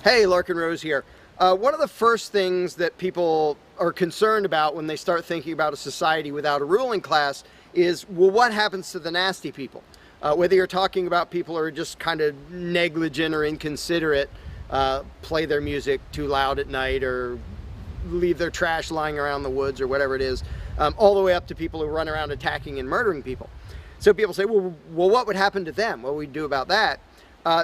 Hey, Lark and Rose here. One of the first things that people are concerned about when they start thinking about a society without a ruling class is, well, what happens to the nasty people? Whether you're talking about people who are just kind of negligent or inconsiderate, play their music too loud at night or leave their trash lying around the woods or whatever it is, all the way up to people who run around attacking and murdering people. So people say, well, what would happen to them? What would we do about that?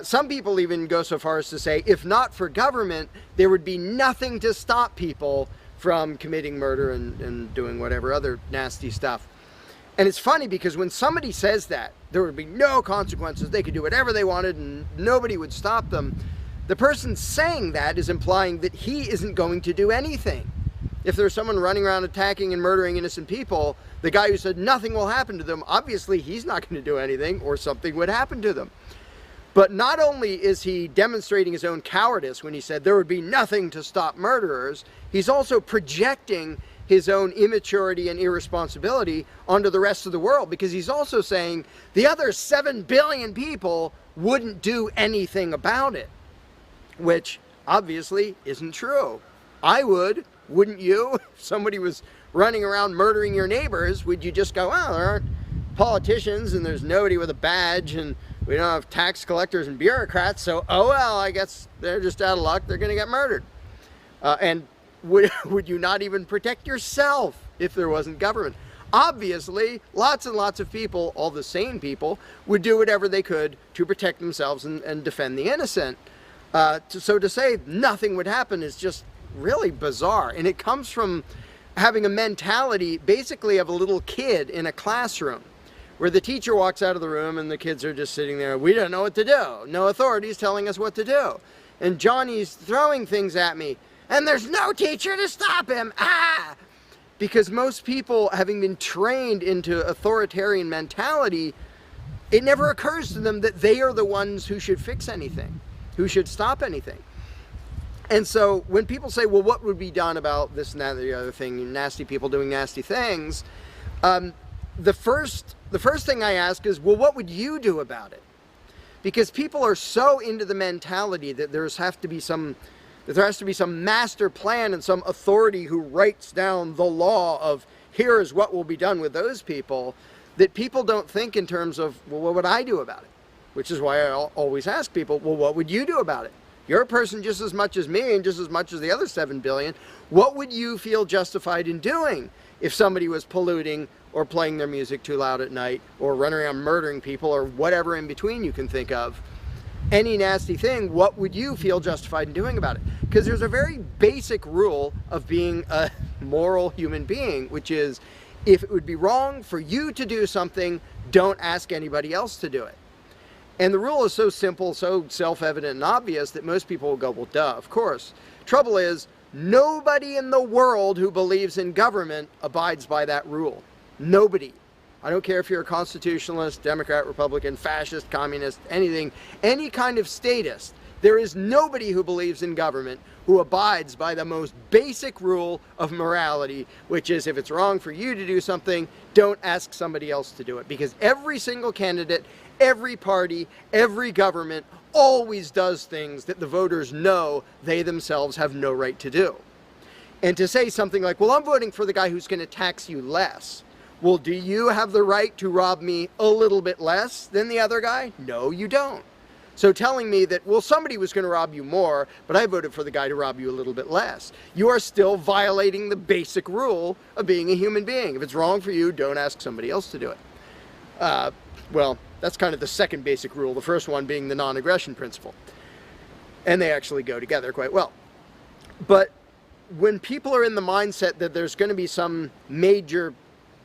Some people even go so far as to say, if not for government, there would be nothing to stop people from committing murder and doing whatever other nasty stuff. And it's funny because when somebody says that, there would be no consequences, they could do whatever they wanted and nobody would stop them, the person saying that is implying that he isn't going to do anything. If there's someone running around attacking and murdering innocent people, the guy who said nothing will happen to them, obviously he's not going to do anything or something would happen to them. But not only is he demonstrating his own cowardice when he said there would be nothing to stop murderers, he's also projecting his own immaturity and irresponsibility onto the rest of the world, because he's also saying the other 7 billion people wouldn't do anything about it, which obviously isn't true. I would, wouldn't you? If somebody was running around murdering your neighbors, would you just go, well, there aren't politicians and there's nobody with a badge and we don't have tax collectors and bureaucrats, so oh well, I guess they're just out of luck, they're going to get murdered. And would you not even protect yourself if there wasn't government? Obviously, lots and lots of people, all the sane people, would do whatever they could to protect themselves and defend the innocent. So to say nothing would happen is just really bizarre. And it comes from having a mentality basically of a little kid in a classroom, where the teacher walks out of the room and the kids are just sitting there. We don't know what to do. No authority's telling us what to do. And Johnny's throwing things at me and there's no teacher to stop him. Ah! Because most people, having been trained into authoritarian mentality, it never occurs to them that they are the ones who should fix anything, who should stop anything. And so when people say, well, what would be done about this and that and the other thing, nasty people doing nasty things, the first thing I ask is, well, what would you do about it? Because people are so into the mentality that there has to be some master plan and some authority who writes down the law of here is what will be done with those people, that people don't think in terms of, well, what would I do about it? Which is why I always ask people, well, what would you do about it? You're a person just as much as me and just as much as the other 7 billion. What would you feel justified in doing if somebody was polluting or playing their music too loud at night or running around murdering people or whatever in between you can think of? Any nasty thing, what would you feel justified in doing about it? Because there's a very basic rule of being a moral human being, which is if it would be wrong for you to do something, don't ask anybody else to do it. And the rule is so simple, so self-evident and obvious that most people will go, well, duh, of course. Trouble is, nobody in the world who believes in government abides by that rule. Nobody. I don't care if you're a constitutionalist, Democrat, Republican, fascist, communist, anything, any kind of statist. There is nobody who believes in government who abides by the most basic rule of morality, which is if it's wrong for you to do something, don't ask somebody else to do it. Because every single candidate, every party, every government always does things that the voters know they themselves have no right to do. And to say something like, well, I'm voting for the guy who's going to tax you less. Well, do you have the right to rob me a little bit less than the other guy? No, you don't. So telling me that, well, somebody was going to rob you more, but I voted for the guy to rob you a little bit less, you are still violating the basic rule of being a human being. If it's wrong for you, don't ask somebody else to do it. Well, that's kind of the second basic rule, the first one being the non-aggression principle. And they actually go together quite well. But when people are in the mindset that there's going to be some major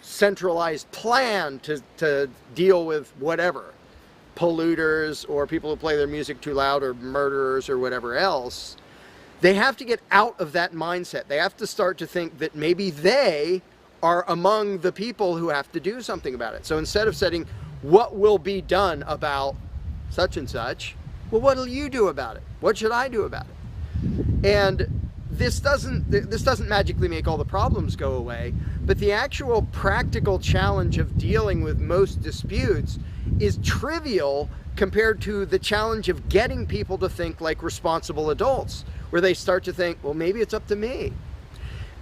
centralized plan to deal with whatever, polluters or people who play their music too loud or murderers or whatever else, they have to get out of that mindset. They have to start to think that maybe they are among the people who have to do something about it. So instead of saying, what will be done about such and such, well, what will you do about it? What should I do about it? And this doesn't magically make all the problems go away, but the actual practical challenge of dealing with most disputes is trivial compared to the challenge of getting people to think like responsible adults, where they start to think, well, maybe it's up to me.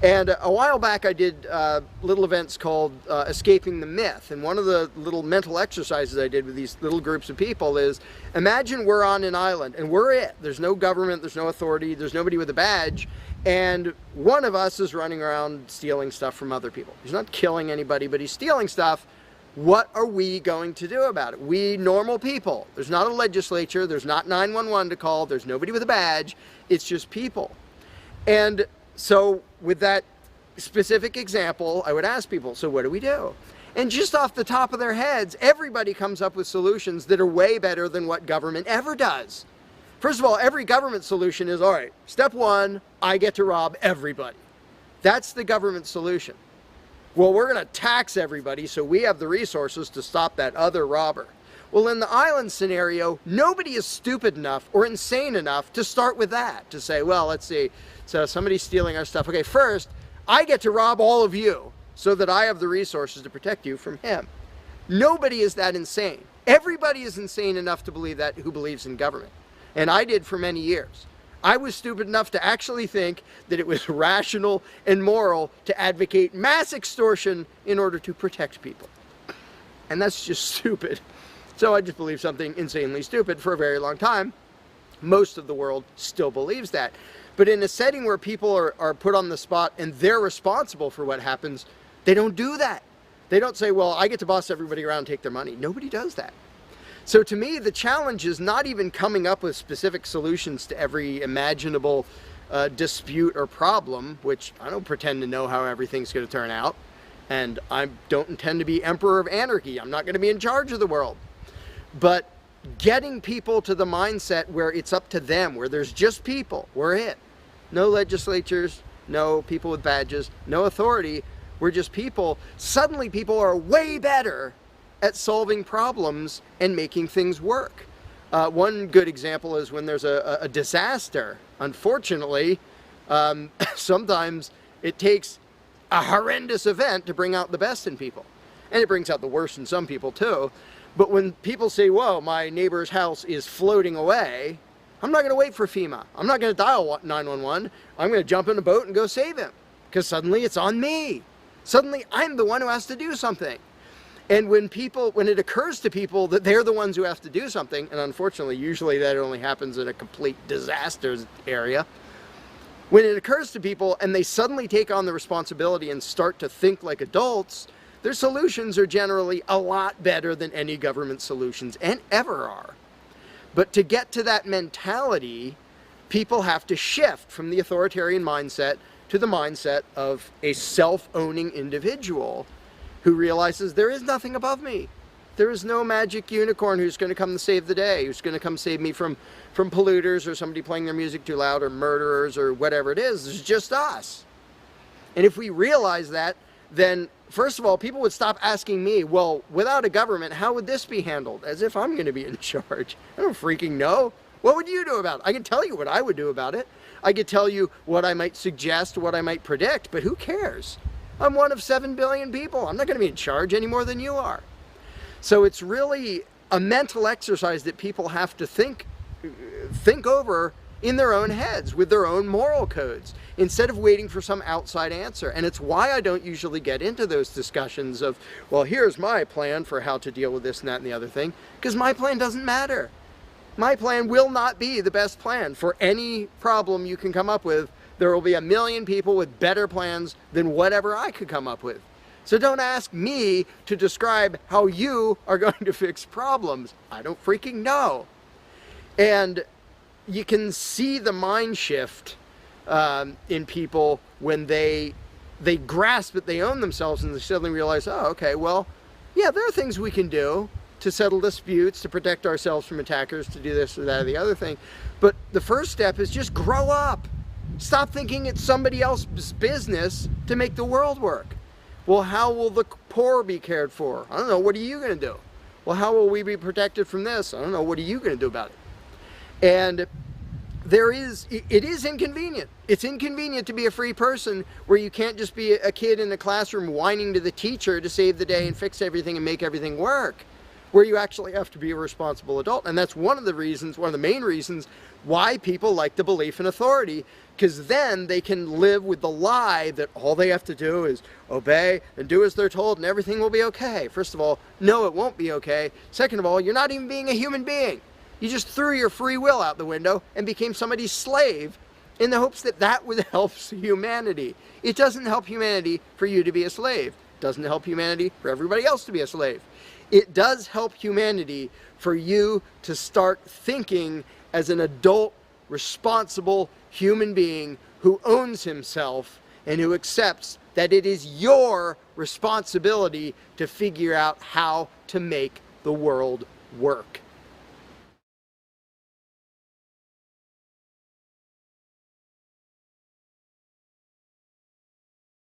And a while back I did little events called Escaping the Myth. And one of the little mental exercises I did with these little groups of people is, imagine we're on an island and we're it. There's no government, there's no authority, there's nobody with a badge. And one of us is running around stealing stuff from other people. He's not killing anybody, but he's stealing stuff. What are we going to do about it? We normal people. There's not a legislature, there's not 911 to call, there's nobody with a badge, it's just people. And so with that specific example, I would ask people, so what do we do? And just off the top of their heads, everybody comes up with solutions that are way better than what government ever does. First of all, every government solution is, all right, step one, I get to rob everybody. That's the government solution. Well, we're going to tax everybody so we have the resources to stop that other robber. Well, in the island scenario, nobody is stupid enough or insane enough to start with that, to say, well, let's see, so somebody's stealing our stuff. Okay, first, I get to rob all of you so that I have the resources to protect you from him. Nobody is that insane. Everybody is insane enough to believe that who believes in government. And I did for many years. I was stupid enough to actually think that it was rational and moral to advocate mass extortion in order to protect people. And that's just stupid. So I just believed something insanely stupid for a very long time. Most of the world still believes that. But in a setting where people are put on the spot and they're responsible for what happens, they don't do that. They don't say, well, I get to boss everybody around and take their money. Nobody does that. So to me, the challenge is not even coming up with specific solutions to every imaginable dispute or problem, which I don't pretend to know how everything's going to turn out. And I don't intend to be emperor of anarchy. I'm not going to be in charge of the world. But getting people to the mindset where it's up to them, where there's just people, we're it. No legislatures, no people with badges, no authority, we're just people. Suddenly people are way better at solving problems and making things work. One good example is when there's a disaster. Unfortunately, sometimes it takes a horrendous event to bring out the best in people. And it brings out the worst in some people too. But when people say, whoa, my neighbor's house is floating away, I'm not going to wait for FEMA. I'm not going to dial 911. I'm going to jump in a boat and go save him. Because suddenly it's on me. Suddenly I'm the one who has to do something. And when it occurs to people that they're the ones who have to do something, and unfortunately usually that only happens in a complete disaster area, when it occurs to people and they suddenly take on the responsibility and start to think like adults, their solutions are generally a lot better than any government solutions and ever are. But to get to that mentality, people have to shift from the authoritarian mindset to the mindset of a self-owning individual who realizes there is nothing above me. There is no magic unicorn who's going to come to save the day, who's going to come save me from polluters or somebody playing their music too loud or murderers or whatever it is. It's just us. And if we realize that, then first of all, people would stop asking me, well, without a government, how would this be handled? As if I'm going to be in charge. I don't freaking know. What would you do about it? I can tell you what I would do about it. I could tell you what I might suggest, what I might predict, but who cares? I'm one of 7 billion people. I'm not going to be in charge any more than you are. So it's really a mental exercise that people have to think over in their own heads with their own moral codes instead of waiting for some outside answer. And it's why I don't usually get into those discussions of, well, here's my plan for how to deal with this and that and the other thing, because my plan doesn't matter. My plan will not be the best plan for any problem you can come up with. There will be a million people with better plans than whatever I could come up with. So don't ask me to describe how you are going to fix problems. I don't freaking know. And you can see the mind shift in people when they grasp that they own themselves and they suddenly realize, oh, okay, well, yeah, there are things we can do to settle disputes, to protect ourselves from attackers, to do this or that or the other thing. But the first step is just grow up. Stop thinking it's somebody else's business to make the world work. Well, how will the poor be cared for? I don't know. What are you going to do? Well, how will we be protected from this? I don't know. What are you going to do about it? And it is inconvenient. It's inconvenient to be a free person where you can't just be a kid in a classroom whining to the teacher to save the day and fix everything and make everything work. where you actually have to be a responsible adult. And that's one of the reasons, one of the main reasons why people like the belief in authority, because then they can live with the lie that all they have to do is obey and do as they're told and everything will be okay. First of all, no, it won't be okay. Second of all, you're not even being a human being. You just threw your free will out the window and became somebody's slave in the hopes that that would help humanity. It doesn't help humanity for you to be a slave. It doesn't help humanity for everybody else to be a slave. It does help humanity for you to start thinking as an adult, responsible human being who owns himself and who accepts that it is your responsibility to figure out how to make the world work.